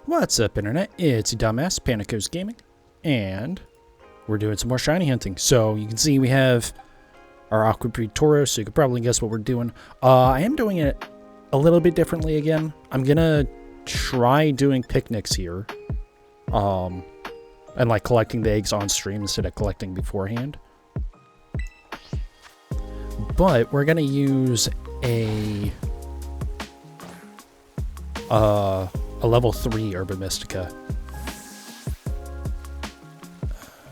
What's up, Internet? It's dumbass Panicos Gaming, and we're doing some more shiny hunting. So you can see we have our Aqua Breed Tauros, so you could probably guess what we're doing. I am doing it a little bit differently again. I'm gonna try doing picnics here, and like collecting the eggs on stream instead of collecting beforehand. But we're gonna use a level 3 Herba Mystica.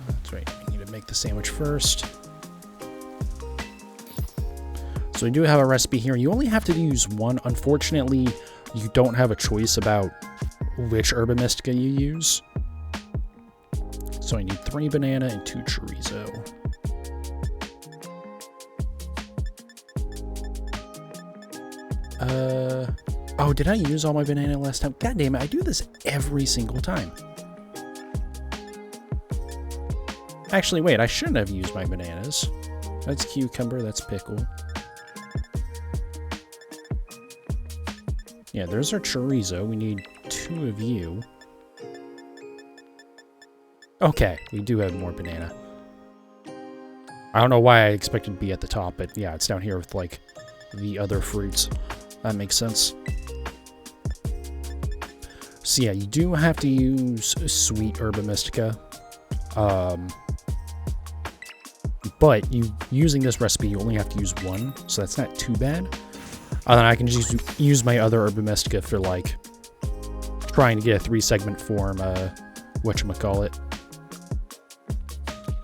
That's right, we need to make the sandwich first. So we do have a recipe here. You only have to use one. Unfortunately, you don't have a choice about which Herba Mystica you use. So I need 3 banana and 2 chorizo. Oh, did I use all my banana last time? God damn it, I do this every single time. Actually, wait, I shouldn't have used my bananas. That's cucumber, that's pickle. Yeah, there's our chorizo. We need 2 of you. Okay, we do have more banana. I don't know why I expected to be at the top, but yeah, it's down here with, like, the other fruits. That makes sense. So yeah, you do have to use sweet Herba Mystica. But using this recipe, you only have to use 1, so that's not too bad. And then I can just use my other Herba Mystica for, like, trying to get a 3-segment form, whatchamacallit,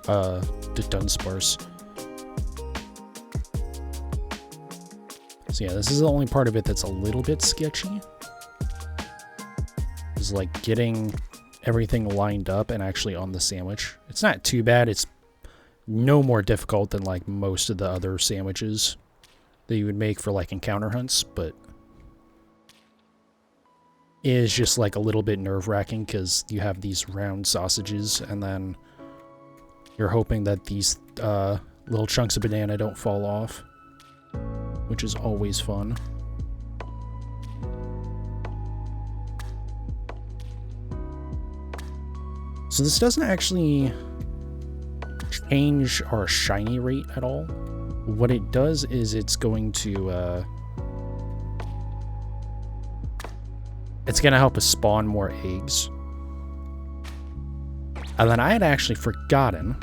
the Dunsparce. So yeah, this is the only part of it that's a little bit sketchy. Is like getting everything lined up and actually on the sandwich. It's not too bad. It's no more difficult than like most of the other sandwiches that you would make for like encounter hunts, but it is just like a little bit nerve-wracking because you have these round sausages and then you're hoping that these little chunks of banana don't fall off, which is always fun. So this doesn't actually change our shiny rate at all. What it does is it's going to help us spawn more eggs. And then I had actually forgotten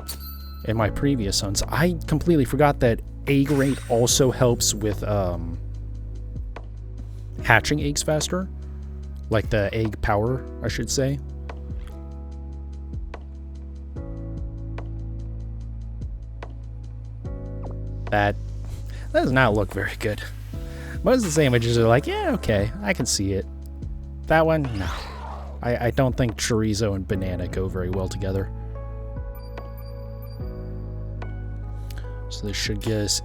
in my previous hunts, I completely forgot that egg rate also helps with hatching eggs faster. Like the egg power, I should say. That does not look very good. Most of the sandwiches are like, yeah, okay, I can see it. That one, no. I don't think chorizo and banana go very well together. So this should get us...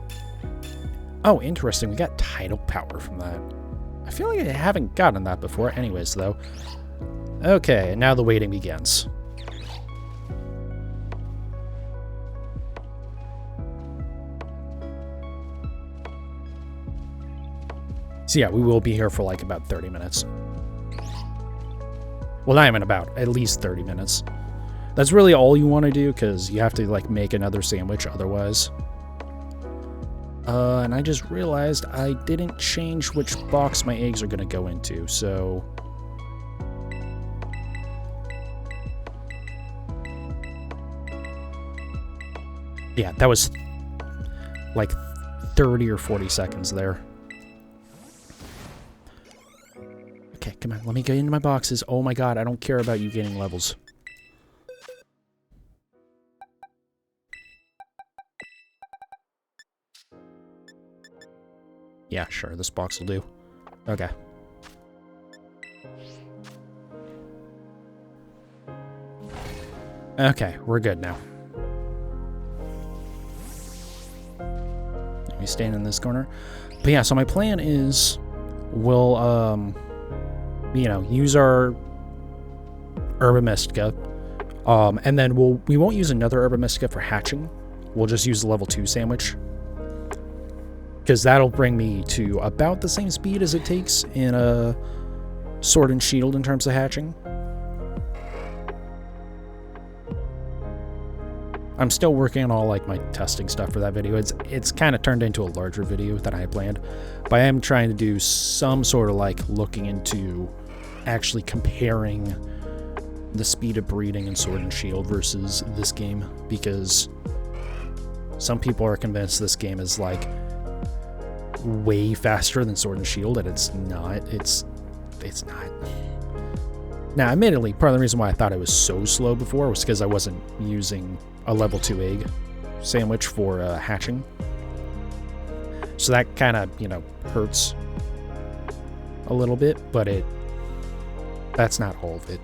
Oh, interesting, we got tidal power from that. I feel like I haven't gotten that before. Anyways, though. Okay, now the waiting begins. So yeah, we will be here for like about 30 minutes. Well, not even about, at least 30 minutes. That's really all you want to do, because you have to like make another sandwich otherwise. And I just realized I didn't change which box my eggs are going to go into, so... Yeah, that was like 30 or 40 seconds there. Okay, come on, let me get into my boxes. Oh my god, I don't care about you gaining levels. Yeah, sure, this box will do. Okay. Okay, we're good now. Let me stand in this corner. But yeah, so my plan is we'll, you know, use our Herba Mystica, and then we won't use another Herba Mystica for hatching. We'll just use the level 2 sandwich. because that'll bring me to about the same speed as it takes in a Sword and Shield in terms of hatching. I'm still working on all like my testing stuff for that video. It's kind of turned into a larger video than I had planned, but I am trying to do some sort of like looking into actually comparing the speed of breeding in Sword and Shield versus this game, because some people are convinced this game is like way faster than Sword and Shield, and it's not. It's not. Now, admittedly, part of the reason why I thought it was so slow before was because I wasn't using a level 2 egg sandwich for hatching. So that kind of, you know, hurts a little bit, but that's not all of it.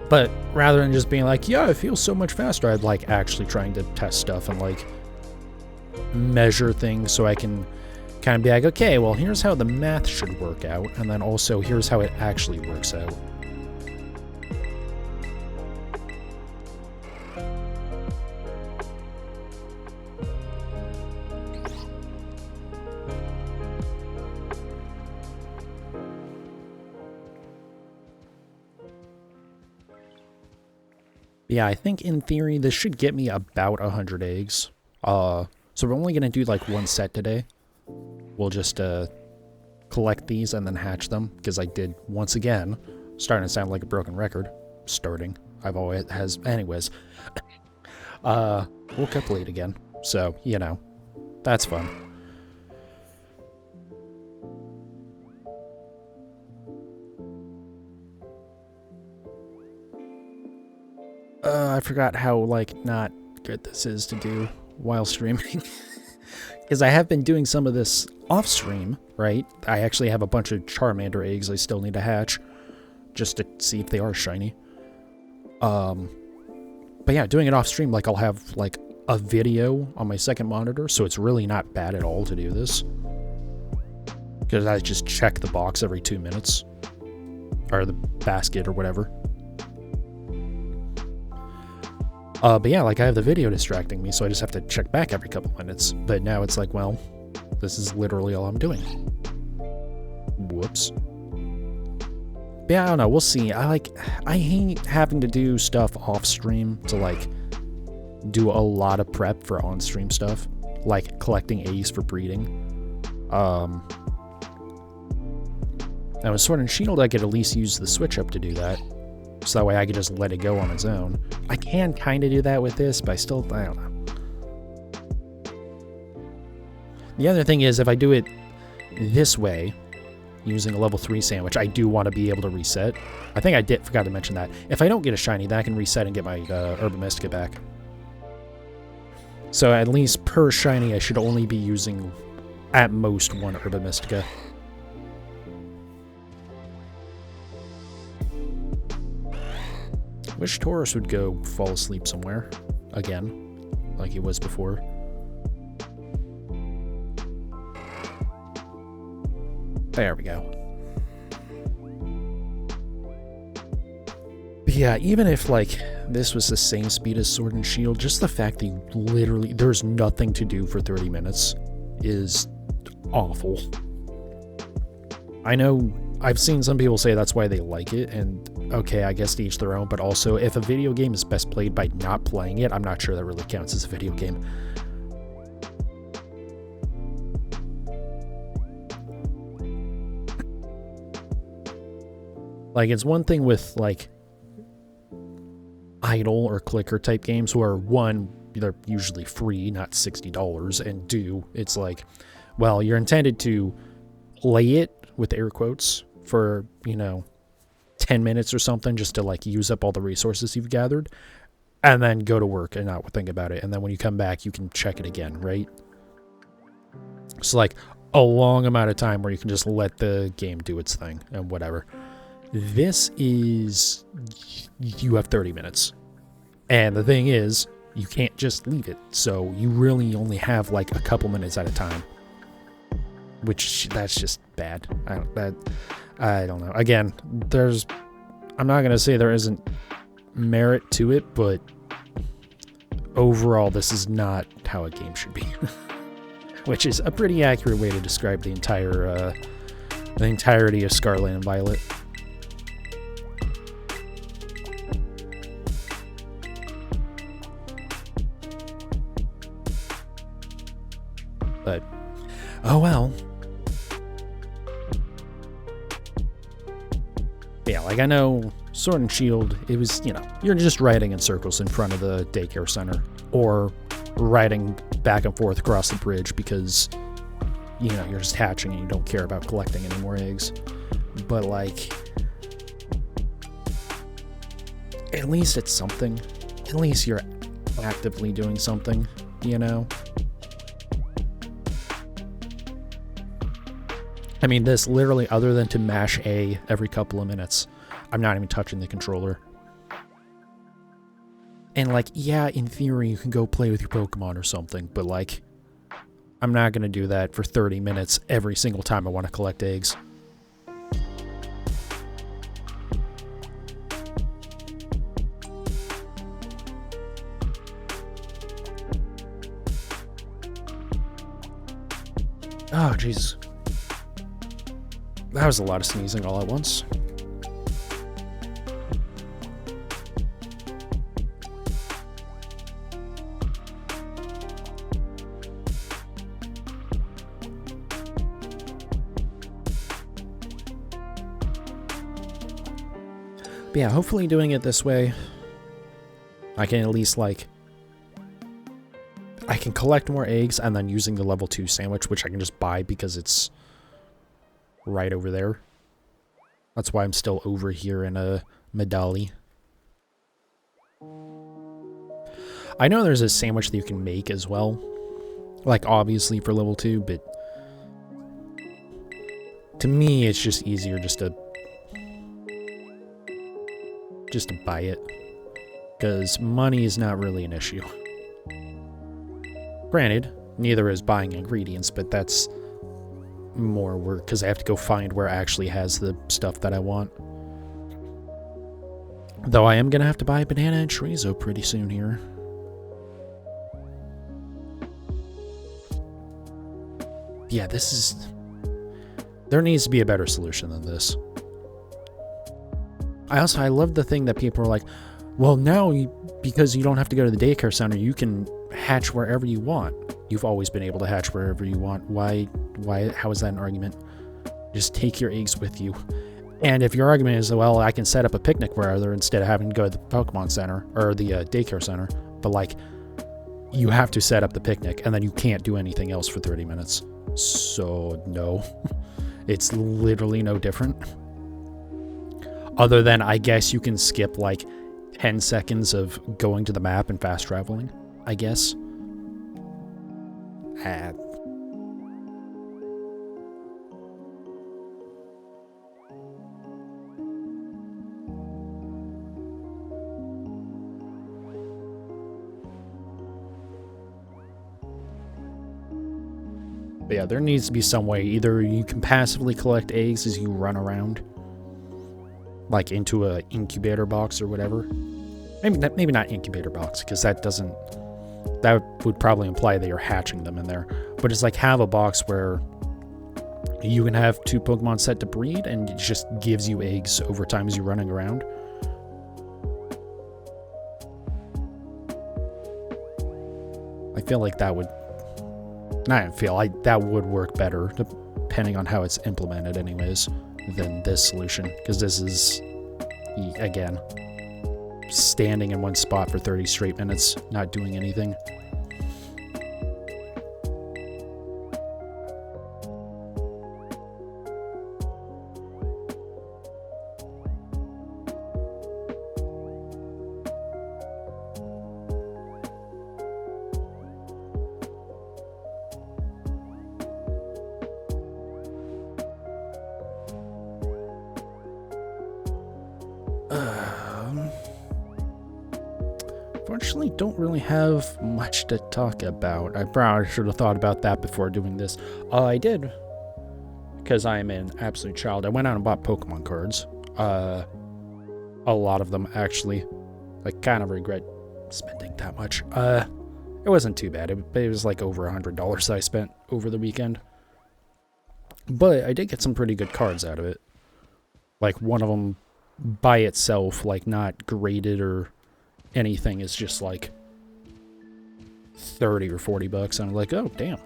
But rather than just being like, yeah, it feels so much faster, I'd like actually trying to test stuff and like measure things so I can kind of be like, okay, well, here's how the math should work out, and then also here's how it actually works out. Yeah, I think in theory this should get me about 100 eggs. So we're only going to do like one set today. We'll just collect these and then hatch them, because I did, once again, starting to sound like a broken record. I've always has, anyways. Woke up late again, so, you know, that's fun. I forgot how, like, not good this is to do while streaming. Because I have been doing some of this off stream, right? I actually have a bunch of Charmander eggs I still need to hatch, just to see if they are shiny. But yeah, doing it off stream, like, I'll have, like, a video on my second monitor, so it's really not bad at all to do this. Because I just check the box every 2 minutes. Or the basket or whatever. But yeah, like, I have the video distracting me, so I just have to check back every couple minutes. But now it's like, well, this is literally all I'm doing. Whoops. But yeah, I don't know, we'll see. I hate having to do stuff off stream to, like, do a lot of prep for on-stream stuff. Like, collecting eggs for breeding. Now with Sword and Shield, I could at least use the switch up to do that. So that way I could just let it go on its own. I can kind of do that with this, but I don't know. The other thing is, if I do it this way, using a level 3 sandwich, I do want to be able to reset. I think I forgot to mention that. If I don't get a shiny, then I can reset and get my Herba Mystica back. So at least per shiny, I should only be using at most one Herba Mystica. Wish Tauros would go fall asleep somewhere, again, like he was before. There we go. But yeah, even if, like, this was the same speed as Sword and Shield, just the fact that you literally, there's nothing to do for 30 minutes is awful. I know I've seen some people say that's why they like it, and okay, I guess to each their own, but also, if a video game is best played by not playing it, I'm not sure that really counts as a video game. Like, it's one thing with, like, idle or clicker type games where, one, they're usually free, not $60, and two, it's like, well, you're intended to play it, with air quotes, for, you know, 10 minutes or something, just to, like, use up all the resources you've gathered, and then go to work and not think about it, and then when you come back, you can check it again, right? It's like a long amount of time where you can just let the game do its thing, and whatever. This is, you have 30 minutes. And the thing is, you can't just leave it, so you really only have, like, a couple minutes at a time. Which, that's just bad. I don't know. Again, I'm not going to say there isn't merit to it, but overall, this is not how a game should be. Which is a pretty accurate way to describe the entirety of Scarlet and Violet. Oh well. Yeah, like I know Sword and Shield, it was, you know, you're just riding in circles in front of the daycare center or riding back and forth across the bridge because, you know, you're just hatching and you don't care about collecting any more eggs. But, like, at least it's something. At least you're actively doing something, you know? I mean, this literally, other than to mash A every couple of minutes, I'm not even touching the controller. And, like, yeah, in theory, you can go play with your Pokemon or something, but, like, I'm not going to do that for 30 minutes every single time I want to collect eggs. Oh, Jesus. That was a lot of sneezing all at once. But yeah, hopefully doing it this way, I can at least, like, I can collect more eggs and then using the level 2 sandwich, which I can just buy because it's right over there. That's why I'm still over here in a Medali. I know there's a sandwich that you can make as well. Like, obviously for level 2, but to me, it's just easier just to buy it. Because money is not really an issue. Granted, neither is buying ingredients, but that's more work because I have to go find where it actually has the stuff that I want. Though I am going to have to buy banana and chorizo pretty soon here. Yeah, this is... There needs to be a better solution than this. I love the thing that people are like, well, now, because you don't have to go to the daycare center, you can hatch wherever you want. You've always been able to hatch wherever you want. Why, how is that an argument? Just take your eggs with you. And if your argument is, well, I can set up a picnic wherever instead of having to go to the Pokemon Center or the daycare center, but, like, you have to set up the picnic and then you can't do anything else for 30 minutes. So, no. It's literally no different. Other than, I guess you can skip, like, 10 seconds of going to the map and fast traveling, I guess. But yeah, there needs to be some way. Either you can passively collect eggs as you run around, like into a incubator box or whatever. Maybe not incubator box, because that would probably imply that you're hatching them in there. But it's like have a box where you can have 2 Pokemon set to breed, and it just gives you eggs over time as you're running around. I feel like that would... that would work better, depending on how it's implemented anyways, than this solution. Because this is, again, standing in one spot for 30 straight minutes, not doing anything. Unfortunately, don't really have much to talk about. I probably should have thought about that before doing this. I did, because I am an absolute child. I went out and bought Pokemon cards. A lot of them, actually. I kind of regret spending that much. It wasn't too bad. It was like over $100 I spent over the weekend. But I did get some pretty good cards out of it. Like, one of them by itself, like, not graded or anything, is just like 30 or 40 bucks. And I'm like, oh, damn.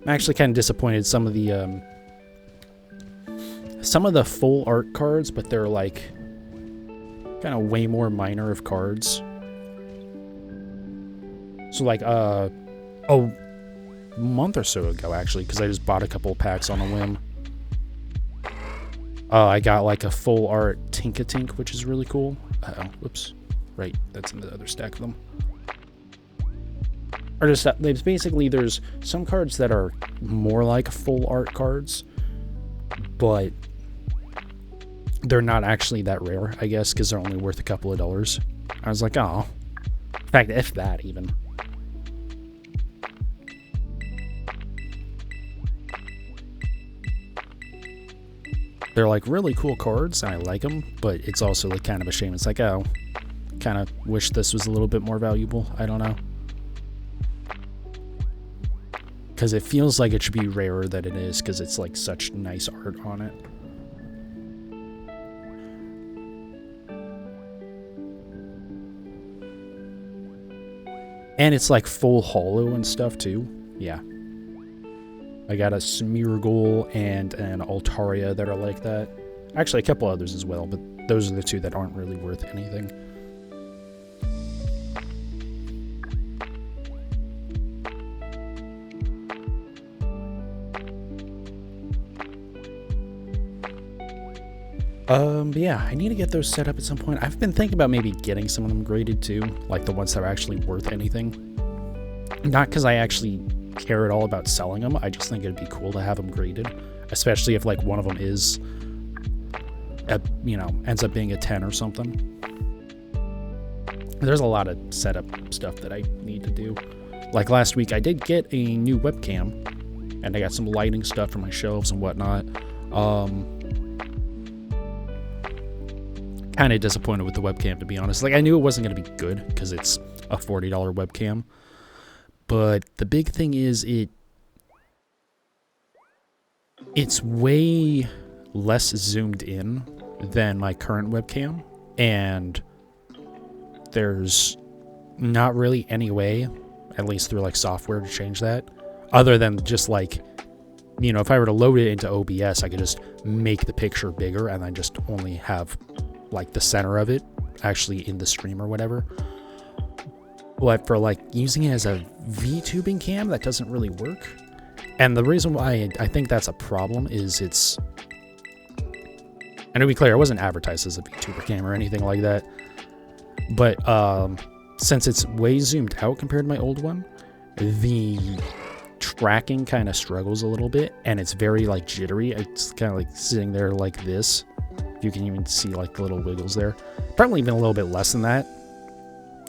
I'm actually kind of disappointed some of the full art cards, but they're like kind of way more minor of cards. So like a month or so ago, actually, because I just bought a couple of packs on a whim. I got like a full art Tink-a-Tink, which is really cool. Uh-oh, whoops. Right, that's in the other stack of them. Or just, basically, there's some cards that are more like full art cards, but they're not actually that rare, I guess, because they're only worth a couple of dollars. I was like, oh. In fact, if that, even. They're like really cool cards, and I like them, but it's also like kind of a shame. It's like, oh, kind of wish this was a little bit more valuable. I don't know. Because it feels like it should be rarer than it is, because it's like such nice art on it. And it's like full holo and stuff too. Yeah. I got a Smeargle and an Altaria that are like that. Actually, a couple others as well, but those are the two that aren't really worth anything. But yeah, I need to get those set up at some point. I've been thinking about maybe getting some of them graded too, like the ones that are actually worth anything. Not because I actually care at all about selling them. I just think it'd be cool to have them graded, especially if like one of them is, ends up being a 10 or something. There's a lot of setup stuff that I need to do. Like last week, I did get a new webcam, and I got some lighting stuff for my shelves and whatnot. Kind of disappointed with the webcam, to be honest. Like, I knew it wasn't going to be good because it's a $40 webcam. But the big thing is it's way less zoomed in than my current webcam. And there's not really any way, at least through like software, to change that. Other than just like, if I were to load it into OBS, I could just make the picture bigger and then just only have like the center of it actually in the stream or whatever. But for like using it as a VTubing cam, that doesn't really work. And the reason why I think that's a problem is and to be clear, I wasn't advertised as a VTuber cam or anything like that. But since it's way zoomed out compared to my old one, the tracking kind of struggles a little bit, and it's very like jittery. It's kind of like sitting there like this. You can even see like the little wiggles there. Probably even a little bit less than that,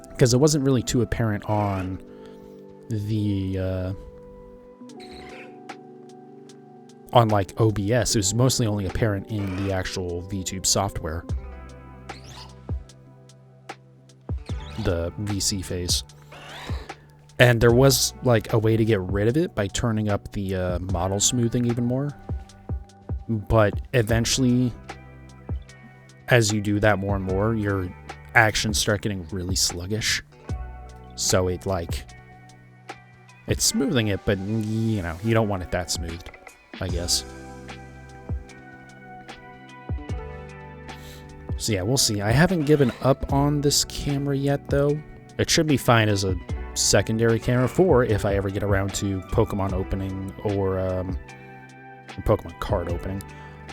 because it wasn't really too apparent on the on like OBS. It was mostly only apparent in the actual VTube software, the VC face. And there was like a way to get rid of it by turning up the model smoothing even more. But eventually, as you do that more and more, your actions start getting really sluggish. So it's smoothing it, but you don't want it that smooth, I guess. So yeah, we'll see. I haven't given up on this camera yet, though. It should be fine as a secondary camera for if I ever get around to Pokemon opening or Pokemon card opening.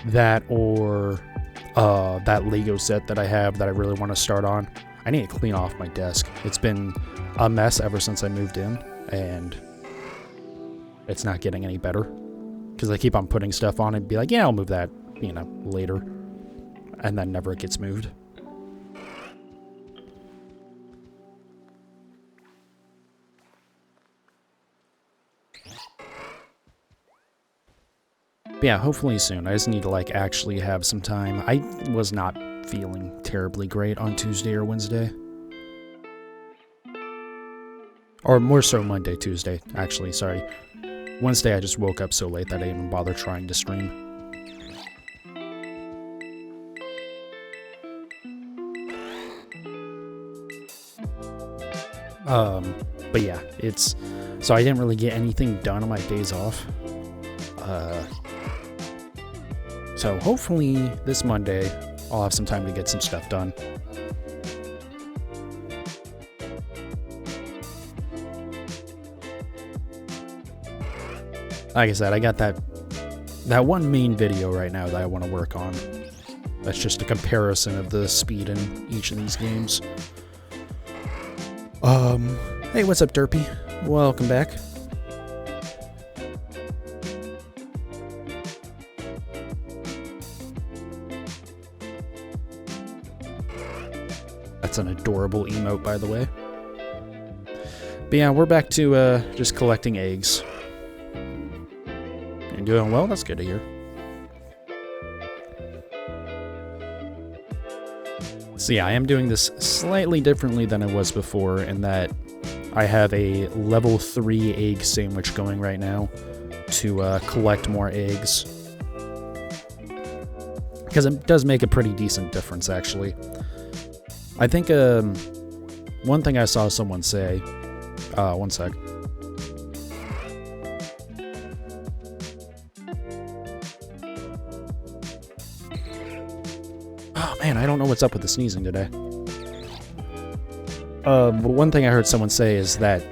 That or that Lego set that I have that I really want to start on. I need to clean off my desk. It's been a mess ever since I moved in, and it's not getting any better. Because I keep on putting stuff on and be like, yeah, I'll move that, later. And then never it gets moved. But yeah, hopefully soon. I just need to actually have some time. I was not feeling terribly great on Tuesday or Wednesday. Or more so Monday, Tuesday, actually, sorry. Wednesday I just woke up so late that I didn't even bother trying to stream. But yeah, it's So I didn't really get anything done on my days off. So hopefully this Monday I'll have some time to get some stuff done. Like I said, I got that one main video right now that I want to work on. That's just a comparison of the speed in each of these games. Hey, what's up, Derpy? Welcome back. That's an adorable emote, by the way. But yeah, we're back to just collecting eggs. You're doing well? That's good to hear. So yeah, I am doing this slightly differently than I was before in that I have a level 3 egg sandwich going right now to collect more eggs. Because it does make a pretty decent difference, actually. I think one thing I saw someone say... one sec. Oh man, I don't know what's up with the sneezing today. But one thing I heard someone say is that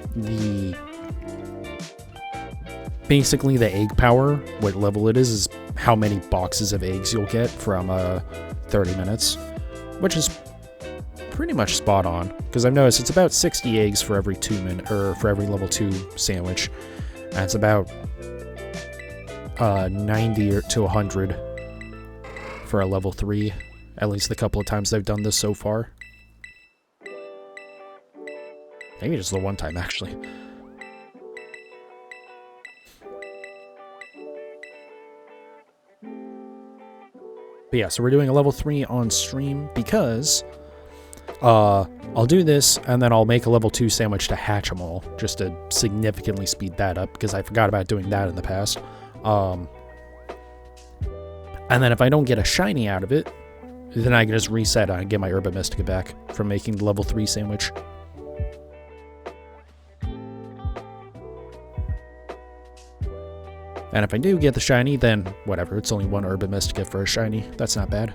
basically the egg power, what level it is how many boxes of eggs you'll get from 30 minutes, which is pretty much spot on, because I've noticed it's about 60 eggs for every 2 minute, or for every level 2 sandwich, and it's about 90 to 100 for a level 3, at least the couple of times they've done this so far. Maybe just the one time, actually. But yeah, so we're doing a level 3 on stream because I'll do this and then I'll make a level 2 sandwich to hatch them all, just to significantly speed that up, because I forgot about doing that in the past. And then if I don't get a shiny out of it, then I can just reset and get my Herba Mystica back from making the level 3 sandwich. And if I do get the shiny, then whatever, it's only 1 Herba Mystica for a shiny. That's not bad.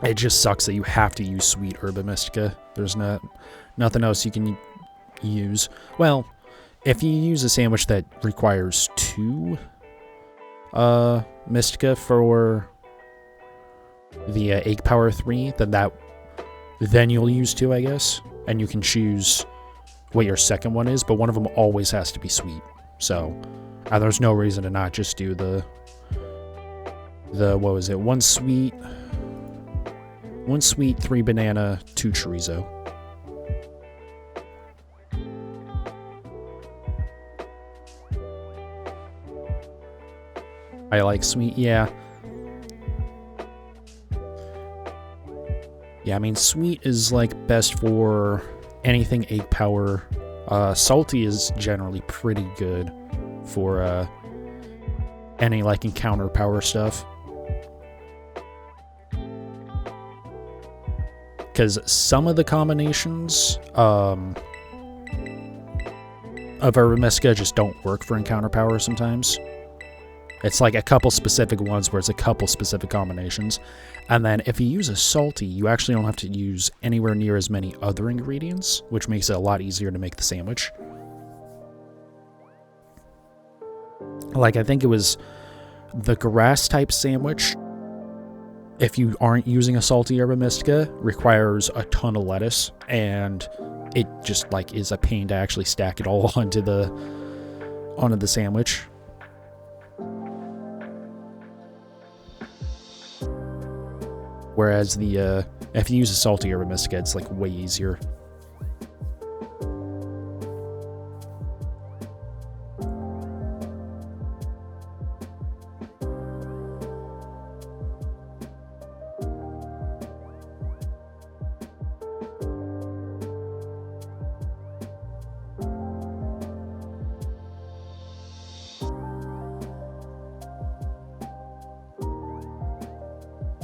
It just sucks that you have to use sweet Herba Mystica. There's nothing else you can use. Well, if you use a sandwich that requires 2 Mystica for the egg power 3, then you'll use 2, I guess. And you can choose what your second one is, but one of them always has to be sweet. So there's no reason to not just do the what was it? 1 sweet, 3 banana, 2 chorizo. I like sweet, yeah. Yeah, I mean, sweet is like best for anything egg power. Salty is generally pretty good for any like encounter power stuff. Because some of the combinations of Herba Mystica just don't work for encounter power sometimes. It's like a couple specific ones where it's a couple specific combinations. And then if you use a salty, you actually don't have to use anywhere near as many other ingredients, which makes it a lot easier to make the sandwich. Like, I think it was the grass type sandwich, if you aren't using a salty Herba Mystica, requires a ton of lettuce, and it just like is a pain to actually stack it all onto the sandwich. Whereas if you use a salty Herba Mystica, it's like way easier.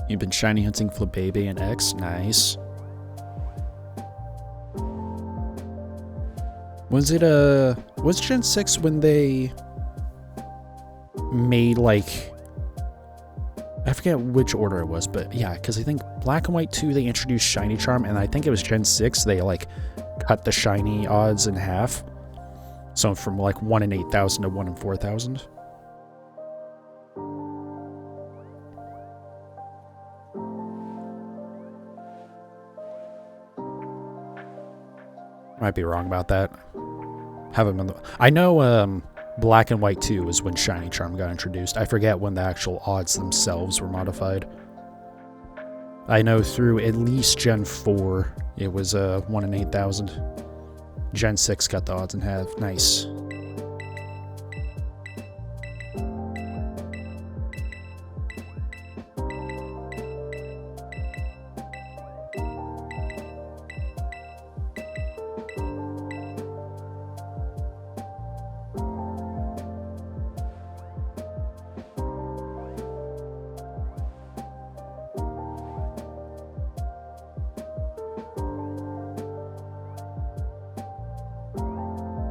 You've been shiny hunting Flabébé and X. Nice. Was Gen 6 when they made, like, I forget which order it was, but yeah, because I think Black and White 2, they introduced Shiny Charm, and I think it was Gen 6, they, like, cut the Shiny odds in half. So from, like, 1 in 8,000 to 1 in 4,000. Might be wrong about that. Haven't been. I know Black and White 2 is when Shiny Charm got introduced. I forget when the actual odds themselves were modified. I know through at least Gen 4, it was 1 in 8,000. Gen 6 got the odds in half. Nice.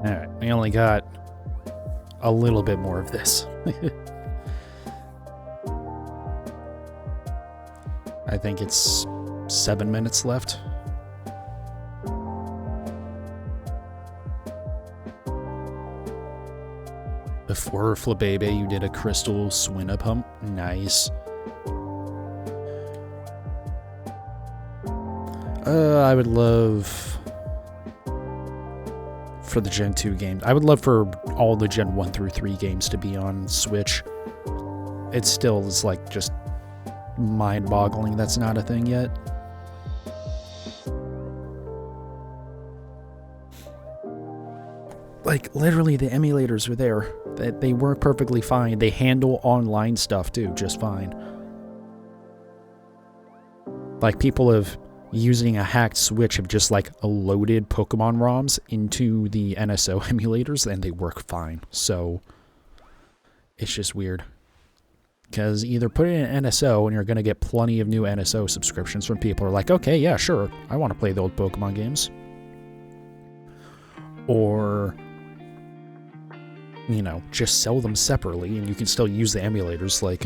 Alright, we only got a little bit more of this. I think it's 7 minutes left. Before Flabebe, you did a Crystal Swinna Pump. Nice. I would love... for the Gen 2 games. I would love for all the Gen 1 through 3 games to be on Switch. It still is, like, just mind-boggling that's not a thing yet. Like, literally, the emulators are there. They work perfectly fine. They handle online stuff, too, just fine. Like, people have... using a hacked Switch have just, like, loaded Pokemon ROMs into the NSO emulators, and they work fine. So, it's just weird. Because either put it in NSO, and you're going to get plenty of new NSO subscriptions from people who are like, okay, yeah, sure, I want to play the old Pokemon games. Or, you know, just sell them separately, and you can still use the emulators, like,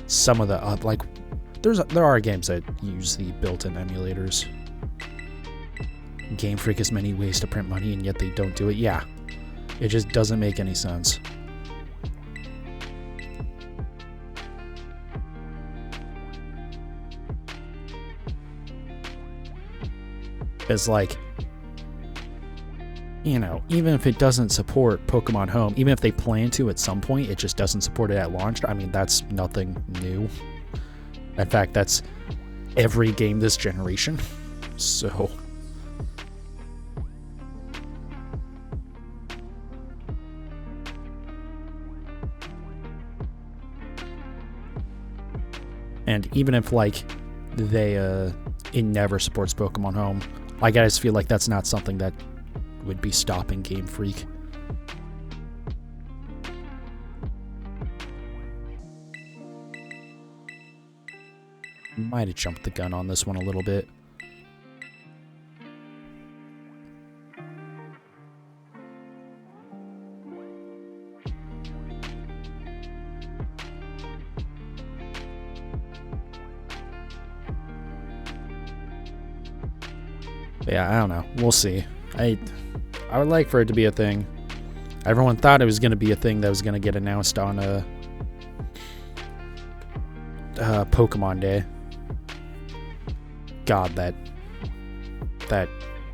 some of the, like, there are games that use the built-in emulators. Game Freak has many ways to print money, and yet they don't do it. Yeah, it just doesn't make any sense. It's like, you know, even if it doesn't support Pokemon Home, even if they plan to at some point, it just doesn't support it at launch. I mean, that's nothing new. In fact, that's every game this generation. So... and even if, like, it never supports Pokemon Home, I just feel like that's not something that would be stopping Game Freak. Might have jumped the gun on this one a little bit. But yeah, I don't know. We'll see. I would like for it to be a thing. Everyone thought it was going to be a thing that was going to get announced on Pokemon Day. God, that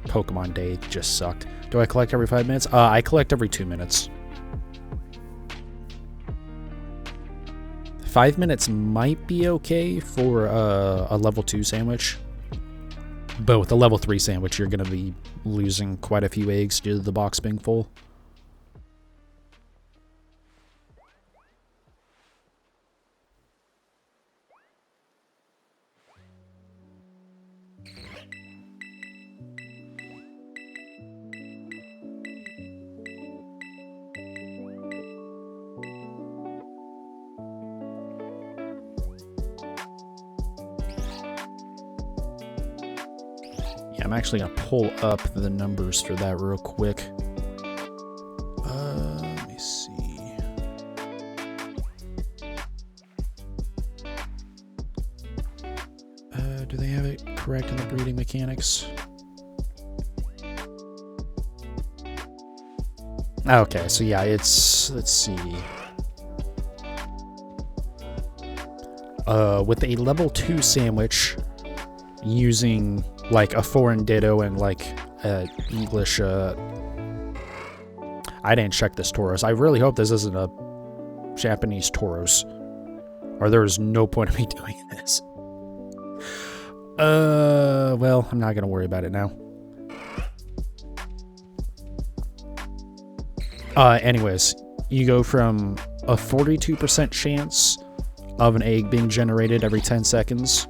Pokemon Day just sucked. Do I collect every 5 minutes? I collect every 2 minutes. 5 minutes might be okay for a level 2 sandwich. But with a level 3 sandwich, you're going to be losing quite a few eggs due to the box being full. Yeah, I'm actually going to pull up the numbers for that real quick. Let me see. Do they have it correct in the breeding mechanics? Okay, so yeah, it's, let's see. With a level 2 sandwich, using like a foreign ditto and like English, I didn't check this Tauros. I really hope this isn't a Japanese Tauros, or there's no point of me doing this. Well, I'm not gonna worry about it now. Anyways, you go from a 42% chance of an egg being generated every 10 seconds,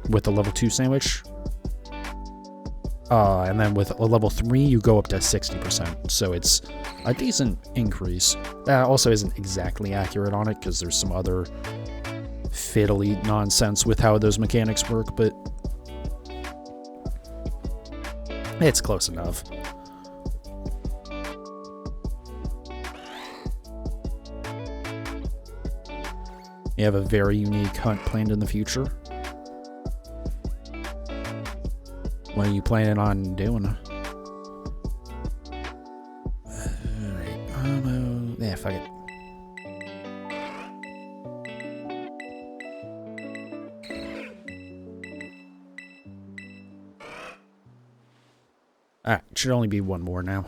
with a level 2 sandwich. And then with a level 3, you go up to 60%. So it's a decent increase. That also isn't exactly accurate on it, because there's some other fiddly nonsense with how those mechanics work, but it's close enough. You have a very unique hunt planned in the future. What are you planning on doing? Alright, yeah, fuck it. Alright, should only be one more now.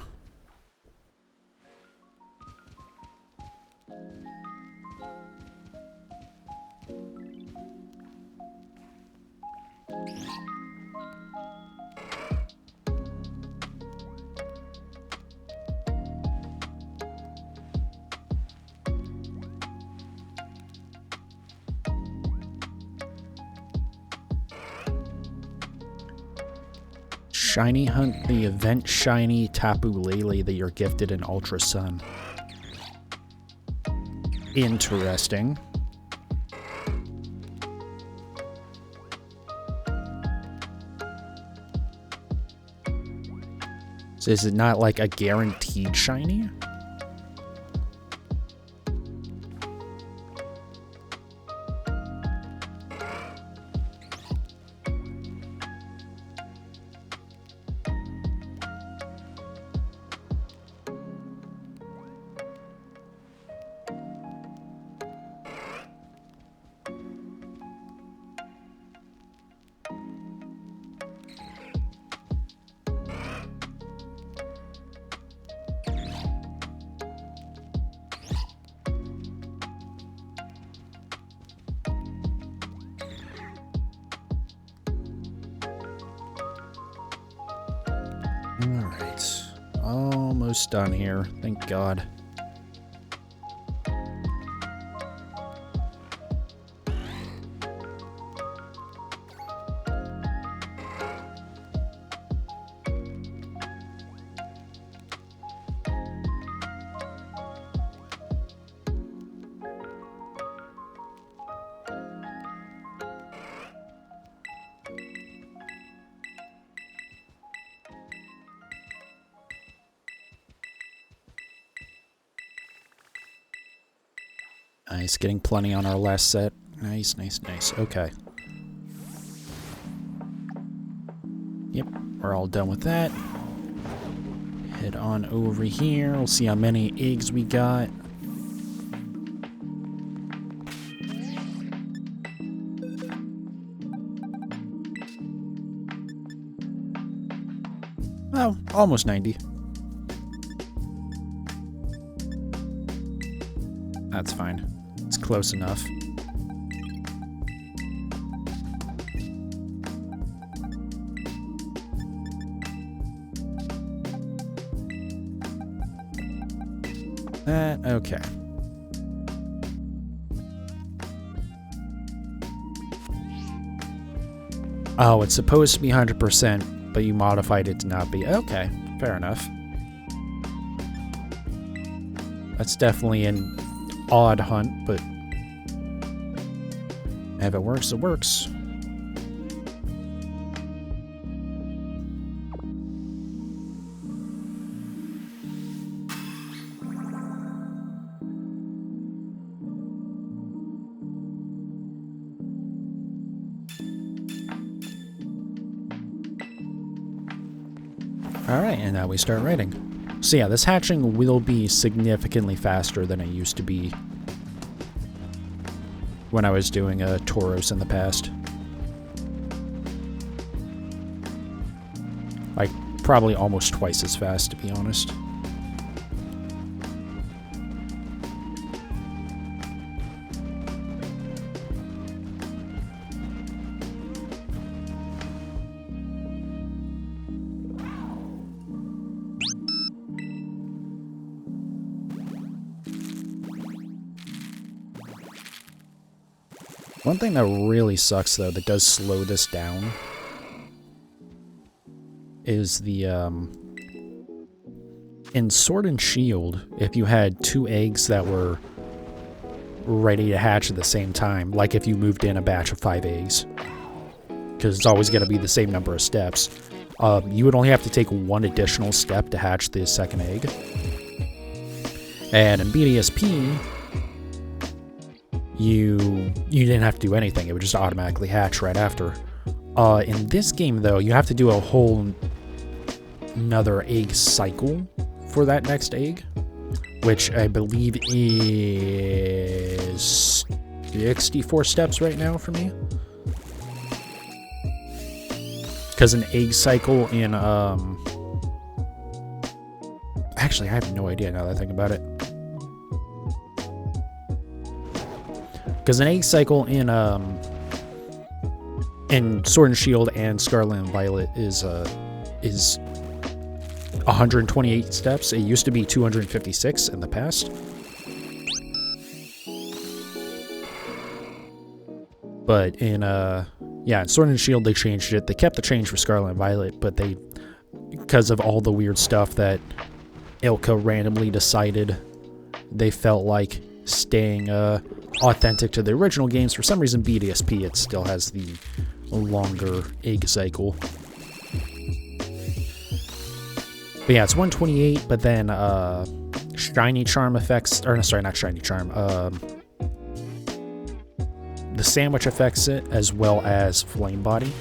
Shiny hunt the event shiny Tapu Lele that you're gifted in Ultra Sun. Interesting. So is it not like a guaranteed shiny? Alright. Almost done here. Thank God. Nice, getting plenty on our last set. Nice, nice, nice. Okay. Yep, we're all done with that. Head on over here. We'll see how many eggs we got. Well, almost 90. That's fine. It's close enough. Okay. Oh, it's supposed to be 100%, but you modified it to not be. Okay, fair enough. That's definitely an odd hunt, but if it works, it works. Alright, and now we start writing. So yeah, this hatching will be significantly faster than it used to be when I was doing Tauros in the past. Like, probably almost twice as fast, to be honest. One thing that really sucks, though, that does slow this down is the, in Sword and Shield, if you had 2 eggs that were ready to hatch at the same time, like if you moved in a batch of 5 eggs, because it's always going to be the same number of steps, you would only have to take 1 additional step to hatch the second egg. And in BDSP, you didn't have to do anything. It would just automatically hatch right after. In this game, though, you have to do a whole another egg cycle for that next egg, which I believe is 64 steps right now for me. Because an egg cycle in, actually, I have no idea now that I think about it. Because an egg cycle in Sword and Shield and Scarlet and Violet is 128 steps. It used to be 256 in the past. But in in Sword and Shield they changed it. They kept the change for Scarlet and Violet, but they, because of all the weird stuff that Ilka randomly decided, they felt like staying authentic to the original games. For some reason, BDSP, it still has the longer egg cycle. But yeah, it's 128, but then Shiny Charm affects, or no, sorry, not Shiny Charm, the Sandwich affects it, as well as Flame Body.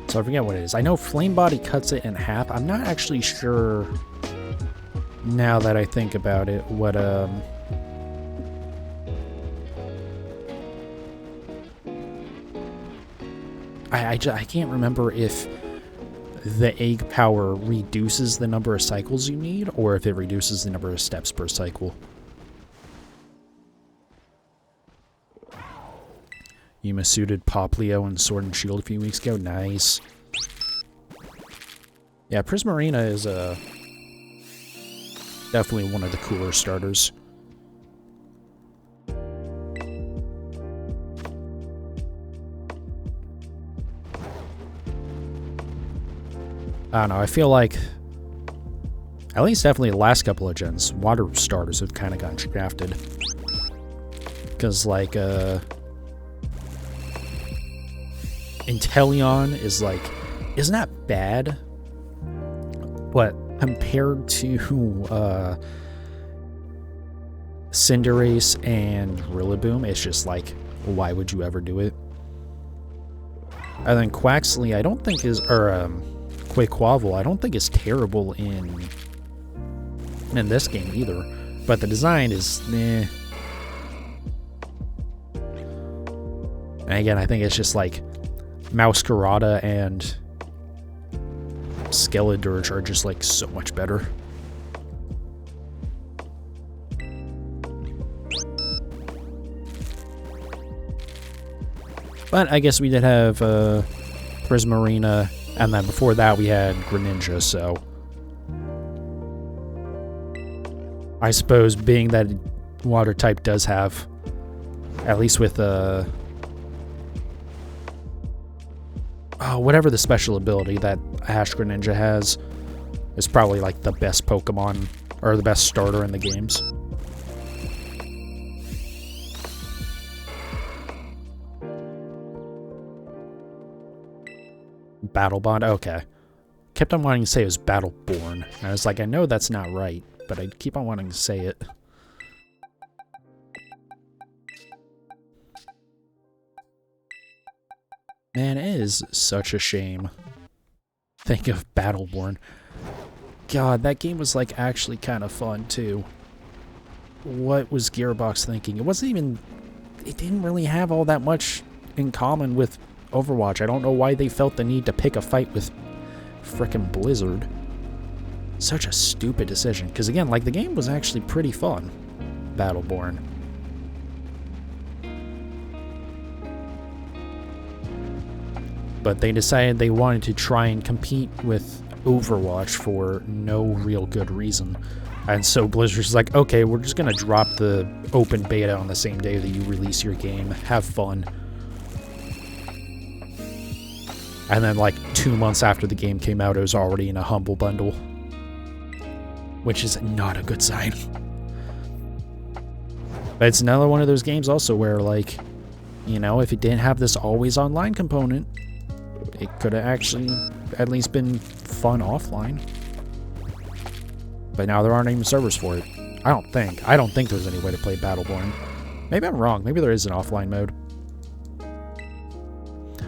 So I forget what it is. I know Flame Body cuts it in half. I'm not actually sure, now that I think about it, what I can't remember if the egg power reduces the number of cycles you need, or if it reduces the number of steps per cycle. Yuma suited Poplio and Sword and Shield a few weeks ago. Nice. Yeah, Prismarina is definitely one of the cooler starters. I don't know, I feel like, at least definitely the last couple of gens, water starters have kind of gotten shafted. Because, like, Inteleon is, like, isn't that bad? But compared to, Cinderace and Rillaboom, it's just like, why would you ever do it? And then Quaxley, I don't think is, or, Quaquaval, I don't think is terrible in this game either, but the design is eh. And again, I think it's just like Mouscarada and Skeledirge are just like so much better. But I guess we did have Prismarina, and then before that we had Greninja, so I suppose being that water type does have, at least with whatever the special ability that Ash Greninja has, is probably like the best Pokemon, or the best starter in the games. Battle Bond, okay. kept on wanting to say it was Battleborn. And I was like, I know that's not right, but I keep on wanting to say it. Man, it is such a shame. Think of Battleborn. God, that game was like actually kind of fun too. What was Gearbox thinking? It wasn't even... It didn't really have all that much in common with Overwatch. I don't know why they felt the need to pick a fight with frickin' Blizzard. Such a stupid decision. Because again, like, the game was actually pretty fun. Battleborn. But they decided they wanted to try and compete with Overwatch for no real good reason. And so Blizzard's like, okay, we're just going to drop the open beta on the same day that you release your game. Have fun. And then like 2 months after the game came out, it was already in a Humble Bundle. Which is not a good sign. But it's another one of those games also where, like, you know, if it didn't have this always online component, it could have actually at least been fun offline. But now there aren't even servers for it. I don't think there's any way to play Battleborn. Maybe I'm wrong. Maybe there is an offline mode.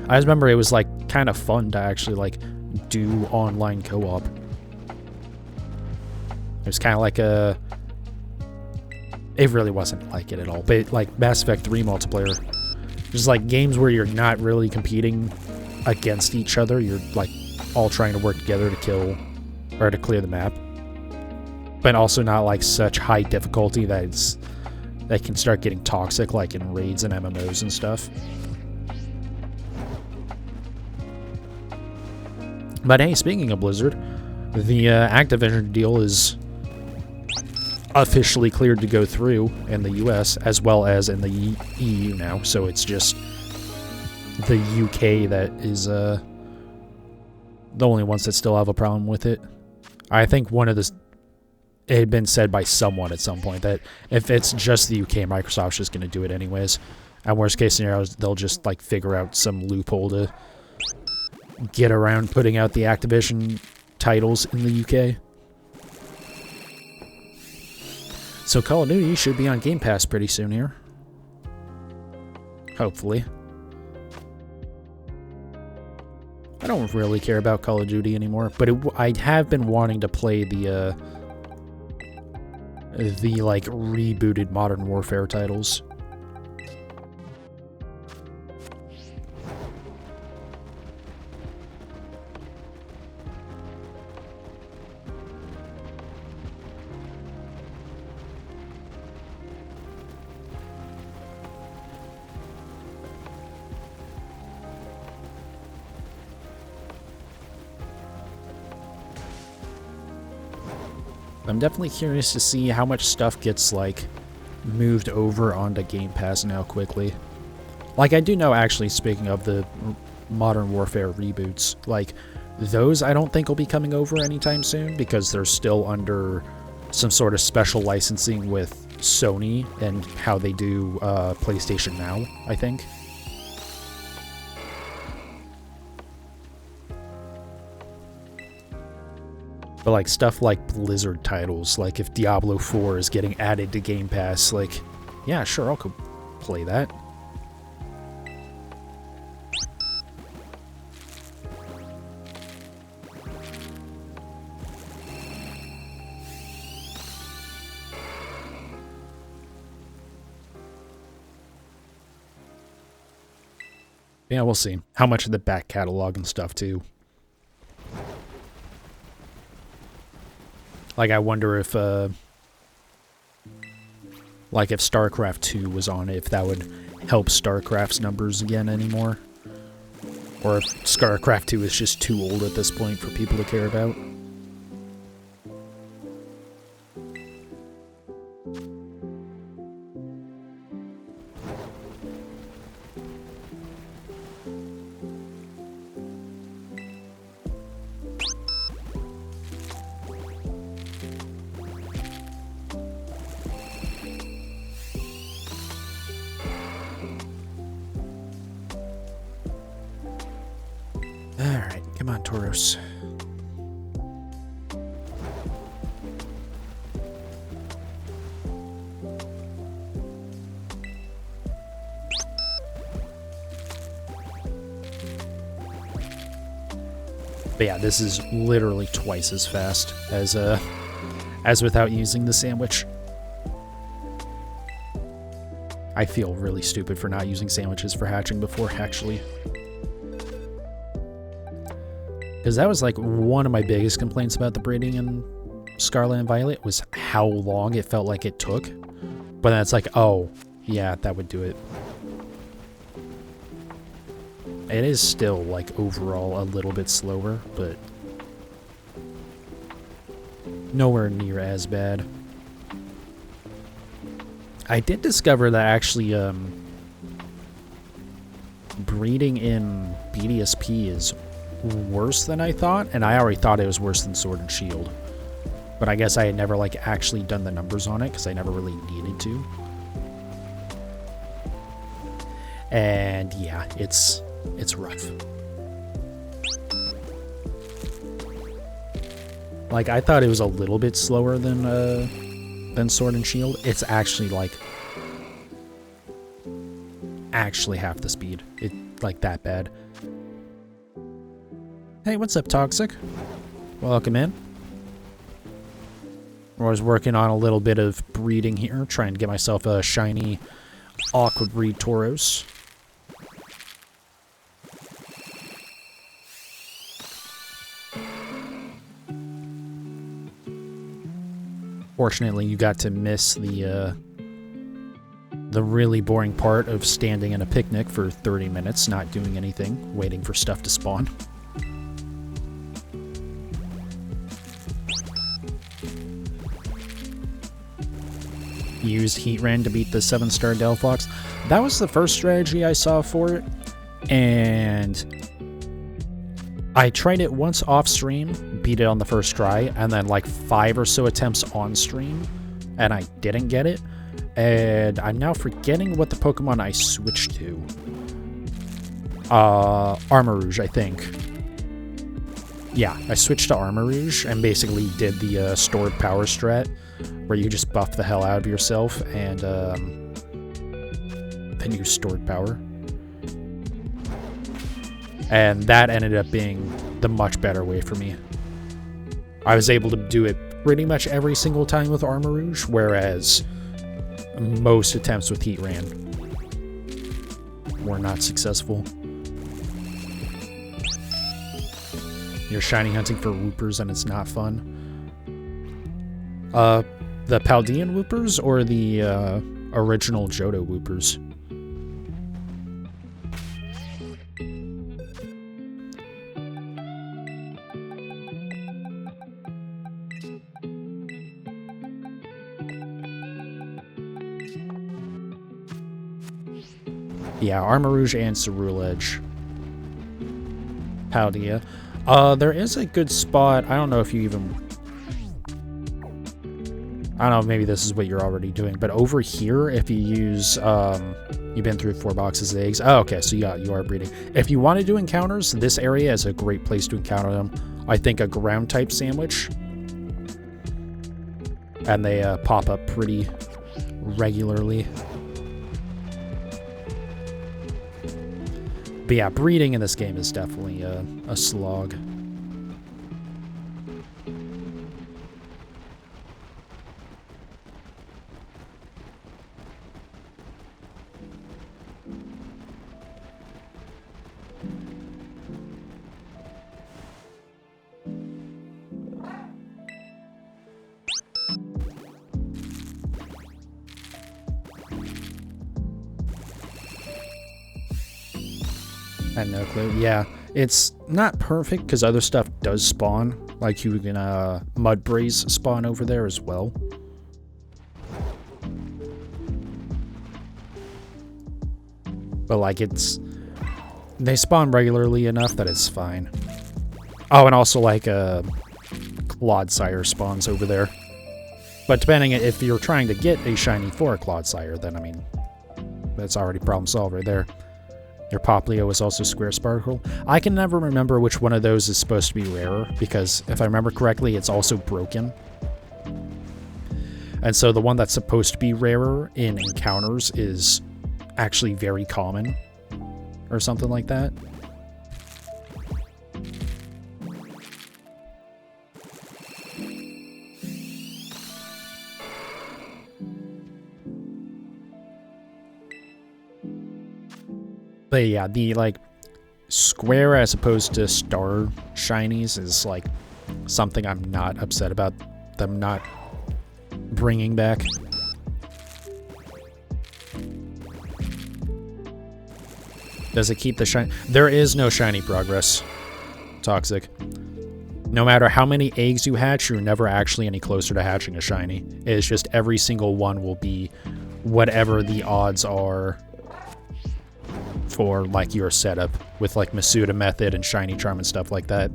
I just remember it was like kind of fun to actually like do online co-op. It was kind of like a... It really wasn't like it at all. But like Mass Effect 3 multiplayer. Just like games where you're not really competing against each other. You're like all trying to work together to kill or to clear the map. But also not like such high difficulty that can start getting toxic like in raids and MMOs and stuff. But hey, speaking of Blizzard, the Activision deal is officially cleared to go through in the US as well as in the EU now, so it's just the UK that is the only ones that still have a problem with it. I think it had been said by someone at some point that if it's just the UK, Microsoft's just going to do it anyways. And worst case scenarios, they'll just like figure out some loophole to get around putting out the Activision titles in the UK. So Call of Duty should be on Game Pass pretty soon here. Hopefully. I don't really care about Call of Duty anymore, but I have been wanting to play the like rebooted Modern Warfare titles. I'm definitely curious to see how much stuff gets, like, moved over onto Game Pass now quickly. Like, I do know, actually, speaking of the Modern Warfare reboots, like, those I don't think will be coming over anytime soon because they're still under some sort of special licensing with Sony and how they do PlayStation Now, I think. But like stuff like Blizzard titles, like if Diablo 4 is getting added to Game Pass, like, yeah, sure, I'll go play that. Yeah, we'll see. How much of the back catalog and stuff, too. Like, I wonder if, like, if StarCraft 2 was on it, if that would help StarCraft's numbers again anymore. Or if StarCraft 2 is just too old at this point for people to care about. Alright, come on, Tauros. But yeah, this is literally twice as fast as without using the sandwich. I feel really stupid for not using sandwiches for hatching before, actually. Because that was like one of my biggest complaints about the breeding in Scarlet and Violet was how long it felt like it took. But then it's like, oh, yeah, that would do it. It is still, like, overall a little bit slower, but nowhere near as bad. I did discover that actually breeding in BDSP is worse than I thought, and I already thought it was worse than Sword and Shield. But I guess I had never, like, actually done the numbers on it, because I never really needed to. And, yeah, it's rough. Like, I thought it was a little bit slower than Sword and Shield. It's actually, like, actually half the speed. It, like, that bad. Hey, what's up, Toxic? Welcome in. I was working on a little bit of breeding here, trying to get myself a shiny Aqua Breed Tauros. Fortunately, you got to miss the really boring part of standing in a picnic for 30 minutes, not doing anything, waiting for stuff to spawn. Used Heatran to beat the 7-star Delphox. That was the first strategy I saw for it, and I tried it once off stream, beat it on the first try, and then like 5 or so attempts on stream, and I didn't get it. And I'm now forgetting what the Pokemon I switched to. Armarouge, I think. Yeah, I switched to Armarouge and basically did the stored power strat, where you just buff the hell out of yourself and then use stored power. And that ended up being the much better way for me. I was able to do it pretty much every single time with Armarouge, whereas most attempts with Heatran were not successful. You're shiny hunting for Whoopers and it's not fun. The Paldean Whoopers or the original Johto Whoopers? Yeah, Armarouge and Ceruledge. Paldea. There is a good spot. I don't know if you even... I don't know, maybe this is what you're already doing, but over here, if you use, you've been through 4 boxes of eggs. Oh, okay, so you are breeding. If you want to do encounters, this area is a great place to encounter them. I think a ground type sandwich. And they pop up pretty regularly. But yeah, breeding in this game is definitely a slog. I had no clue. Yeah, it's not perfect because other stuff does spawn. Like you can Mudbraze spawn over there as well. But like they spawn regularly enough that it's fine. Oh, and also like Clodsire spawns over there. But depending if you're trying to get a shiny for a Clodsire, then I mean that's already problem solved right there. Your Poplio is also Square Sparkle. I can never remember which one of those is supposed to be rarer, because if I remember correctly, it's also broken. And so the one that's supposed to be rarer in encounters is actually very common, or something like that. But yeah, the like square as opposed to star shinies is like something I'm not upset about them not bringing back. Does it keep the shiny? There is no shiny progress. Toxic. No matter how many eggs you hatch, you're never actually any closer to hatching a shiny. It's just every single one will be whatever the odds are for like your setup with like Masuda method and shiny charm and stuff like that.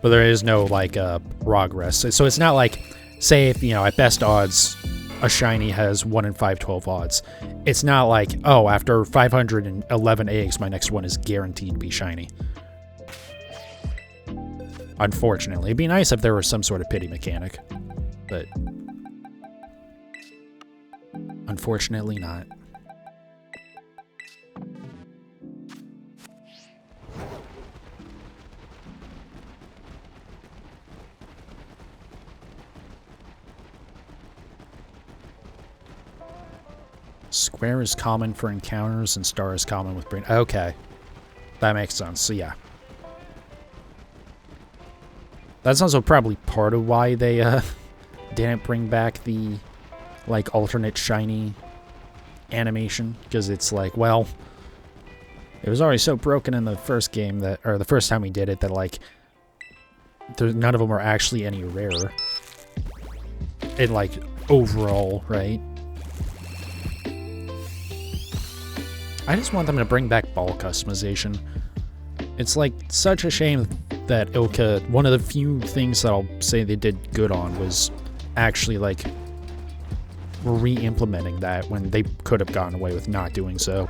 But there is no like progress. So it's not like, say if, you know, at best odds a shiny has 1 in 512 odds. It's not like, oh, after 511 eggs, my next one is guaranteed to be shiny. Unfortunately. It'd be nice if there was some sort of pity mechanic, but unfortunately not. Square is common for encounters and star is common with brain. Okay. That makes sense. So yeah. That's also probably part of why they didn't bring back the like alternate shiny animation, because it's like, well, it was already so broken in the first game that, or the first time we did it, that like none of them are actually any rarer in like overall, right? I just want them to bring back ball customization. It's like such a shame that Ilka, one of the few things that I'll say they did good on was actually like re-implementing that when they could have gotten away with not doing so.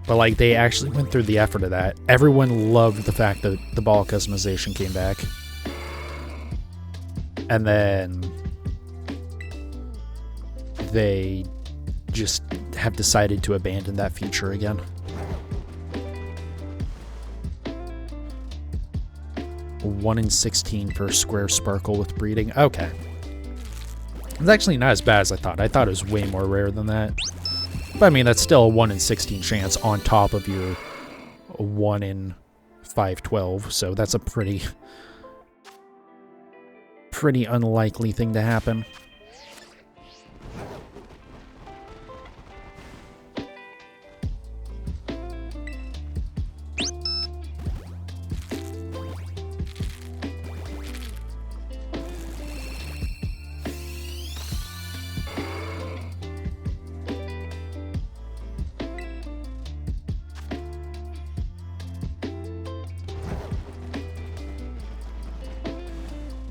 But like they actually went through the effort of that. Everyone loved the fact that the ball customization came back. And then they just have decided to abandon that feature again. One in 16 for square sparkle with breeding. Okay. It's actually not as bad as I thought. I thought it was way more rare than that. But I mean, that's still a 1 in 16 chance on top of your 1 in 512. So that's a pretty unlikely thing to happen.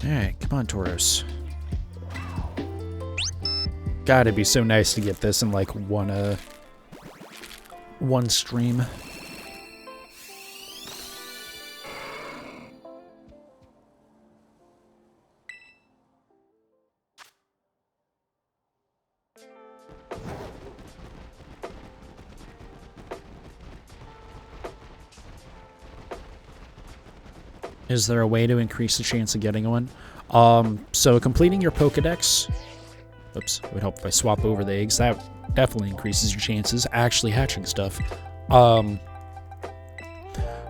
Alright, come on, Tauros. God, it'd be so nice to get this in like one stream. Is there a way to increase the chance of getting one? So completing your Pokedex, oops, it would help if I swap over the eggs. That definitely increases your chances actually hatching stuff.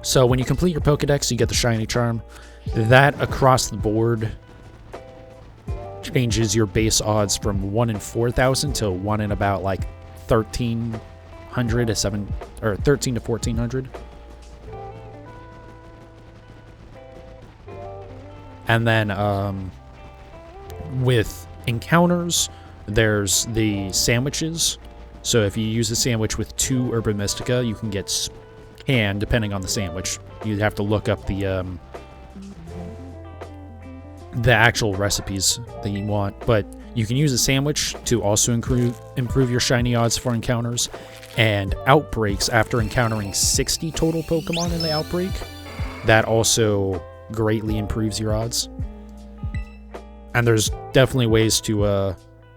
So when you complete your Pokedex, you get the shiny charm. That across the board changes your base odds from 1 in 4,000 to 1 in about like 1,300 to 13 to 1,400. And then with encounters, there's the sandwiches. So if you use a sandwich with 2 Herba Mystica, you can get canned, depending on the sandwich. You'd have to look up the actual recipes that you want. But you can use a sandwich to also improve your shiny odds for encounters. And outbreaks, after encountering 60 total Pokemon in the outbreak, that also greatly improves your odds. And there's definitely ways to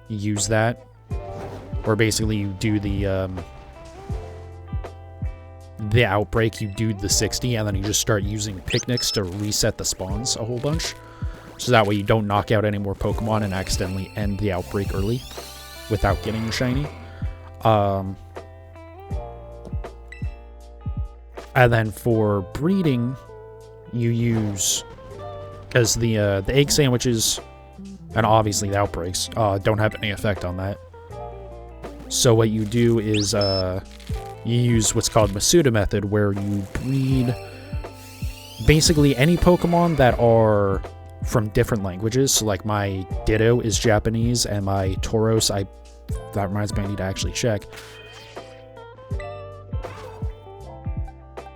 use that, where basically you do the outbreak, you do the 60, and then you just start using picnics to reset the spawns a whole bunch. So that way you don't knock out any more Pokemon and accidentally end the outbreak early without getting a shiny. And then for breeding, you use, because the egg sandwiches and obviously the outbreaks don't have any effect on that. So what you do is you use what's called Masuda method, where you breed basically any Pokemon that are from different languages. So like my Ditto is Japanese, and my Tauros, that reminds me I need to actually check.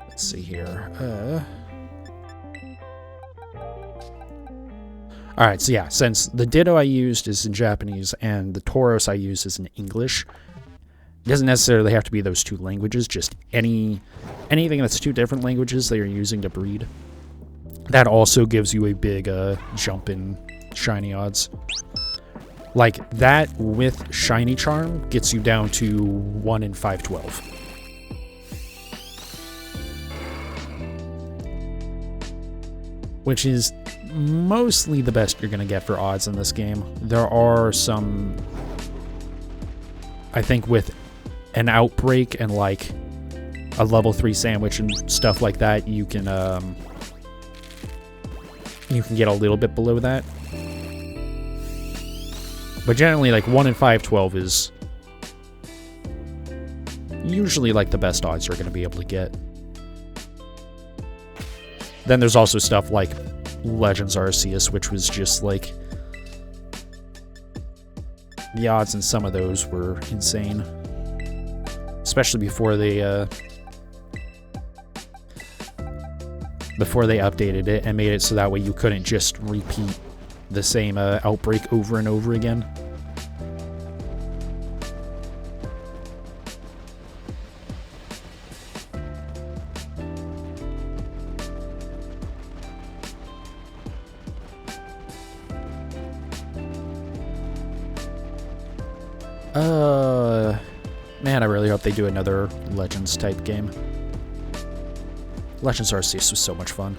Let's see here. Alright, so yeah, since the Ditto I used is in Japanese and the Tauros I used is in English, it doesn't necessarily have to be those two languages, just anything that's two different languages that you're using to breed. That also gives you a big jump in shiny odds. Like, that with Shiny Charm gets you down to 1 in 512. Which is mostly the best you're going to get for odds in this game. There are some, I think with an outbreak and like a level 3 sandwich and stuff like that, you can get a little bit below that. But generally, like 1 in 512 is usually like the best odds you're going to be able to get. Then there's also stuff like Legends Arceus, which was just like, the odds in some of those were insane. Especially before they updated it and made it so that way you couldn't just repeat the same outbreak over and over again. Man, I really hope they do another Legends type game. Legends Arceus was so much fun.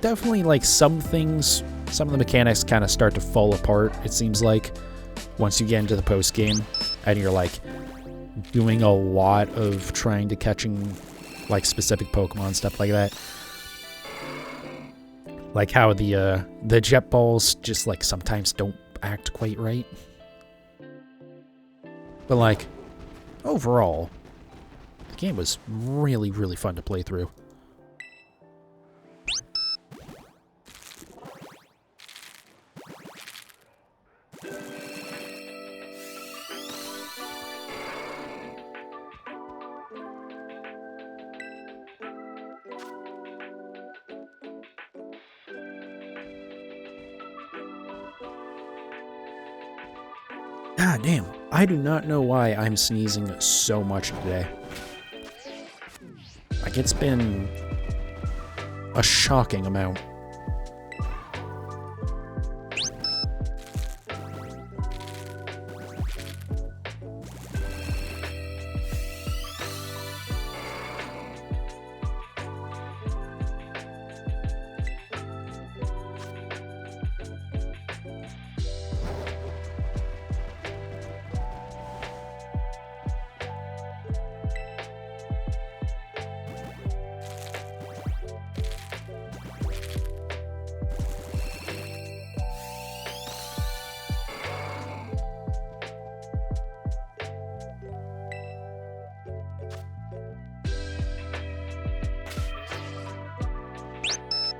Definitely, like, some of the mechanics kind of start to fall apart, it seems like, once you get into the post-game, and you're, like, doing a lot of trying to catching, like, specific Pokemon, stuff like that. Like how the jet balls just, like, sometimes don't act quite right. But, like, overall, the game was really, really fun to play through. God damn, I do not know why I'm sneezing so much today. Like, it's been a shocking amount.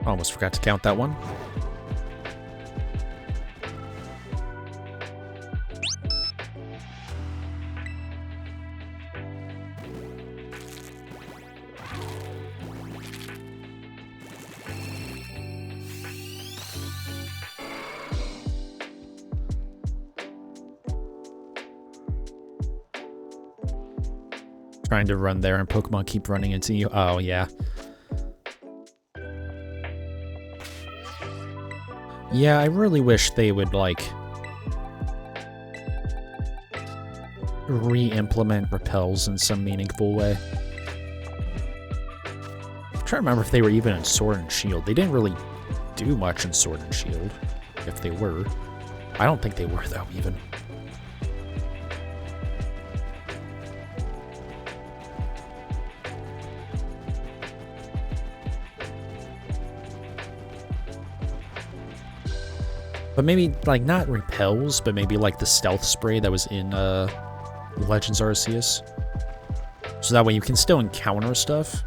Almost forgot to count that one. Trying to run there and Pokemon keep running into you. Oh, yeah. Yeah, I really wish they would, like, re-implement repels in some meaningful way. I'm trying to remember if they were even in Sword and Shield. They didn't really do much in Sword and Shield. If they were. I don't think they were, though, even. But maybe, like, not repels, but maybe, like, the stealth spray that was in Legends Arceus. So that way you can still encounter stuff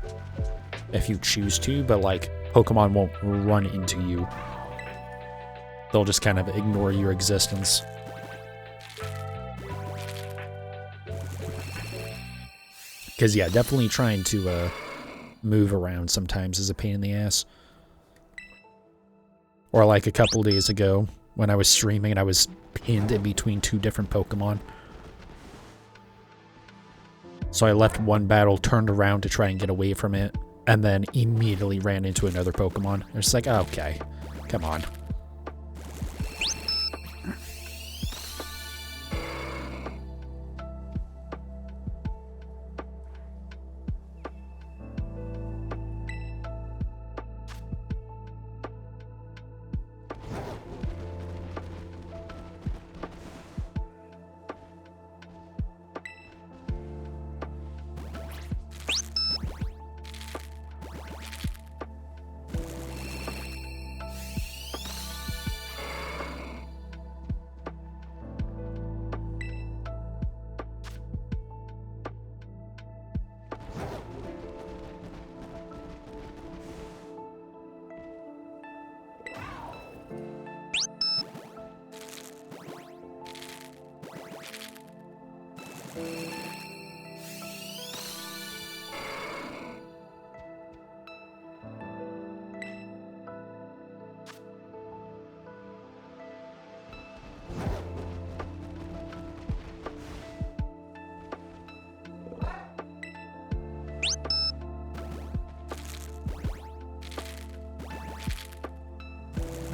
if you choose to, but, like, Pokemon won't run into you. They'll just kind of ignore your existence. Because, yeah, definitely trying to move around sometimes is a pain in the ass. Or like a couple days ago, when I was streaming and I was pinned in between two different Pokemon. So I left one battle, turned around to try and get away from it, and then immediately ran into another Pokemon. It's like, okay, come on.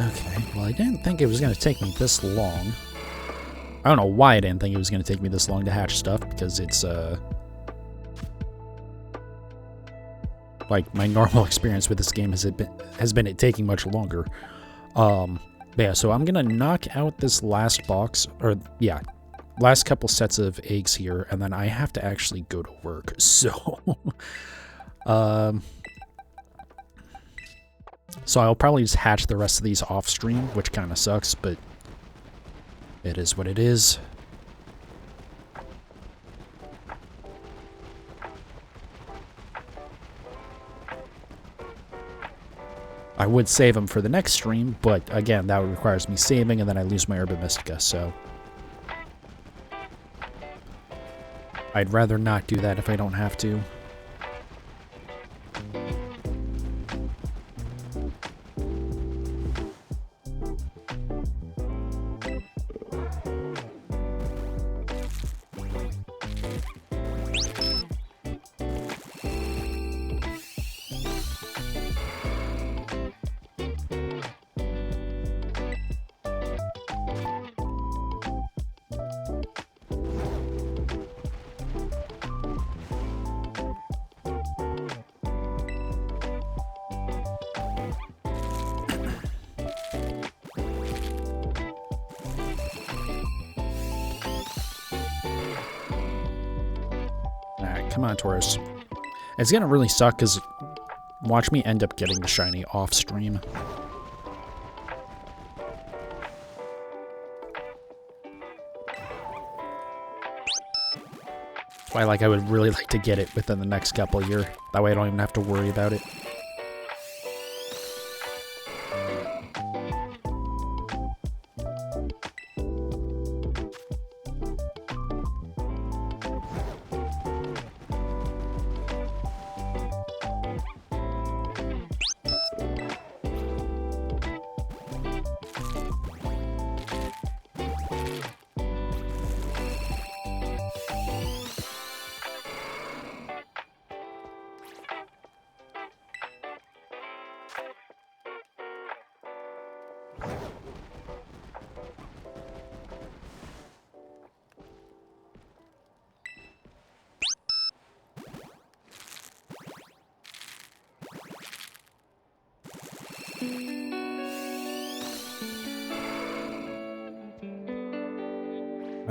Okay, well, I didn't think it was going to take me this long. I don't know why I didn't think it was going to take me this long to hatch stuff, because it's, like, my normal experience with this game has been it taking much longer. Yeah, so I'm going to knock out this last box, or, yeah, last couple sets of eggs here, and then I have to actually go to work, so... So I'll probably just hatch the rest of these off stream, which kind of sucks, but it is what it is. I would save them for the next stream, but again, that requires me saving, and then I lose my Herba Mystica, so... I'd rather not do that if I don't have to. Come on, Tauros. It's gonna really suck, because watch me end up getting the shiny off stream. Why, like, I would really like to get it within the next couple of years. That way I don't even have to worry about it.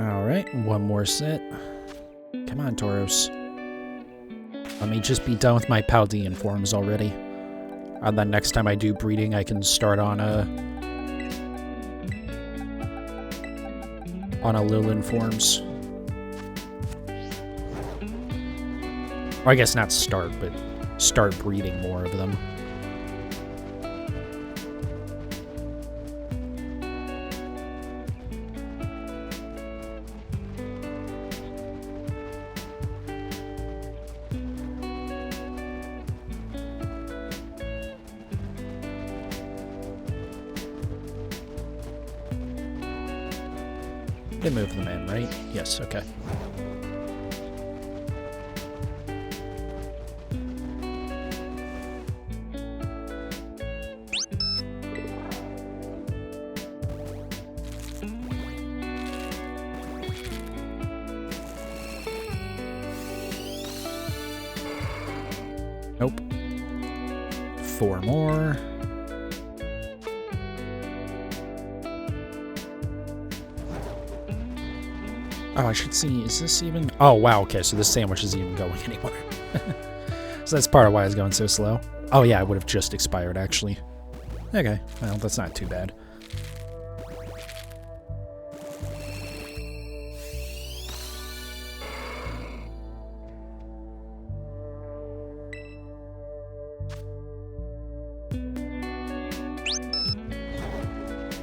Alright, one more set. Come on, Tauros. Let me just be done with my Paldean forms already. And then next time I do breeding, I can start on a Lilin forms. Or I guess not start, but start breeding more of them. They move them in, right? Yes, okay. Nope. 4 more. Oh, I should see, is this even... Oh, wow, okay, so this sandwich isn't even going anywhere. So that's part of why it's going so slow. Oh, yeah, it would have just expired, actually. Okay, well, that's not too bad.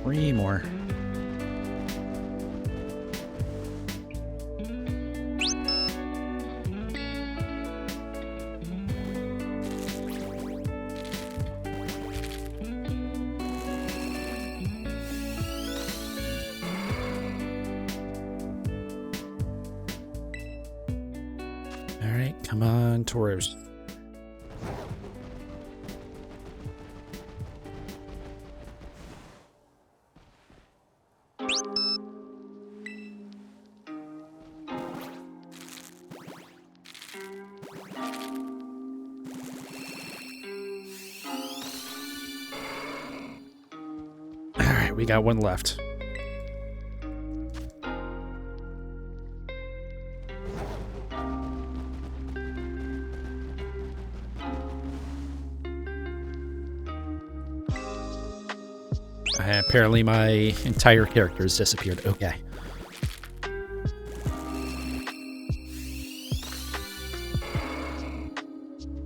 Three more. Alright, come on, Tauros. Alright, we got one left. And apparently my entire character has disappeared. Okay.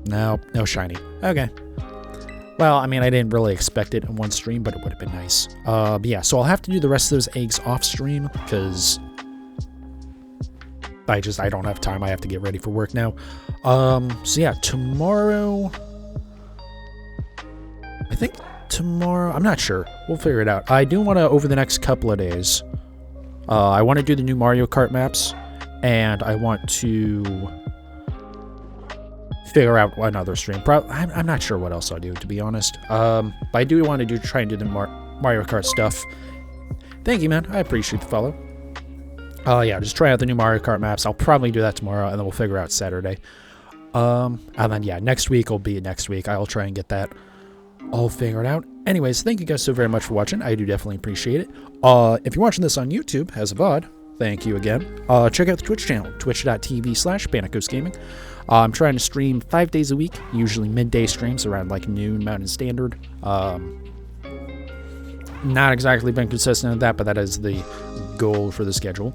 No, no shiny. Okay. Well, I mean, I didn't really expect it in one stream, but it would have been nice. But yeah, so I'll have to do the rest of those eggs off stream, because I don't have time. I have to get ready for work now. So yeah, tomorrow... I think tomorrow... I'm not sure. We'll figure it out. I do want to, over the next couple of days, I want to do the new Mario Kart maps, and I want to figure out another stream. I'm not sure what else I'll do, to be honest. But I do want to try and do the Mario Kart stuff. Thank you, man. I appreciate the follow. Yeah, just try out the new Mario Kart maps. I'll probably do that tomorrow, and then we'll figure out Saturday. And then, yeah, next week will be next week. I'll try and get that all figured out. Anyways, thank you guys so very much for watching. I do definitely appreciate it. If you're watching this on YouTube as a VOD, thank you again. Check out the Twitch channel, twitch.tv/PanicosGaming. I'm trying to stream 5 days a week, usually midday streams around like noon Mountain Standard. Not exactly been consistent at that, but that is the goal for the schedule.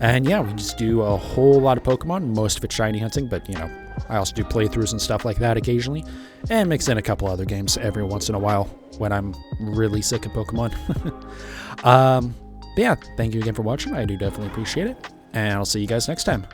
And yeah, we just do a whole lot of Pokemon, most of it shiny hunting, but you know, I also do playthroughs and stuff like that occasionally, and mix in a couple other games every once in a while when I'm really sick of Pokemon. But yeah, thank you again for watching. I do definitely appreciate it, and I'll see you guys next time.